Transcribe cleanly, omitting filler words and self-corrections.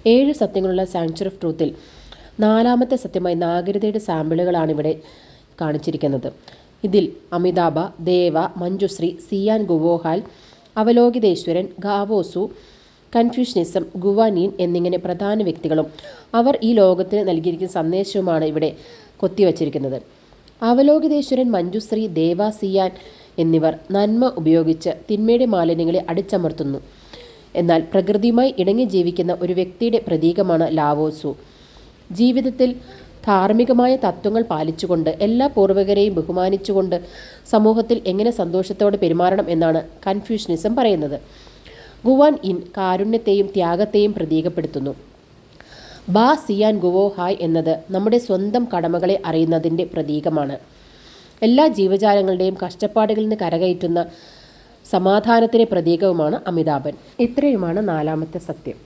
7 സത്യങ്ങളുള്ള sanctuary of ട്രൂത്തിൽ 4ാമത്തെ സത്യമായി നാഗരികതയുടെ സാമ്പിളുകളാണ് ഇവിടെ കാണിച്ചിരിക്കുന്നത്. ഇതിൽ അമിതാഭ, ദേവ, മഞ്ജുശ്രീ, സിയാൻ ഗുവോഹാൽ, അവലോകിതേശ്വരൻ, ഗാവോസു, കൺഫ്യൂഷ്യനിസം, ഗുവാനീൻ എന്നിങ്ങനെ പ്രധാന വ്യക്തികളും അവർ ഈ ലോകത്തിന് നൽകിയിരിക്കുന്ന സന്ദേശവുമാണ് ഇവിടെ കൊത്തിവച്ചിരിക്കുന്നത്. അവലോകിതേശ്വരൻ, മഞ്ജുശ്രീ, ദേവ, സിയാൻ എന്നിവർ നന്മ ഉപയോഗിച്ച് തിന്മയുടെ മാലിന്യങ്ങളെ അടിച്ചമർത്തുന്നു. എന്നാൽ പ്രകൃതിയുമായി ഇണങ്ങി ജീവിക്കുന്ന ഒരു വ്യക്തിയുടെ പ്രതീകമാണ് ലാവോസു. ജീവിതത്തിൽ ധാർമ്മികമായ തത്വങ്ങൾ പാലിച്ചുകൊണ്ട് എല്ലാ പൂർവികരെയും ബഹുമാനിച്ചുകൊണ്ട് സമൂഹത്തിൽ എങ്ങനെ സന്തോഷത്തോടെ പെരുമാറണം എന്നാണ് കൺഫ്യൂഷ്യനിസം പറയുന്നത്. ഗുവാൻ ഇൻ കാരുണ്യത്തെയും ത്യാഗത്തെയും പ്രതീകപ്പെടുത്തുന്നു. ബാ സിയാൻ ഗുവോ ഹായ് എന്നത് നമ്മുടെ സ്വന്തം കടമകളെ അറിയുന്നതിൻ്റെ പ്രതീകമാണ്. എല്ലാ ജീവജാലങ്ങളുടെയും കഷ്ടപ്പാടുകളിൽ നിന്ന് കരകയറ്റുന്ന സമാധാനത്തിൻ്റെ പ്രതീകവുമാണ് അമിതാഭൻ. ഇത്രയുമാണ് 4ാമത്തെ സത്യം.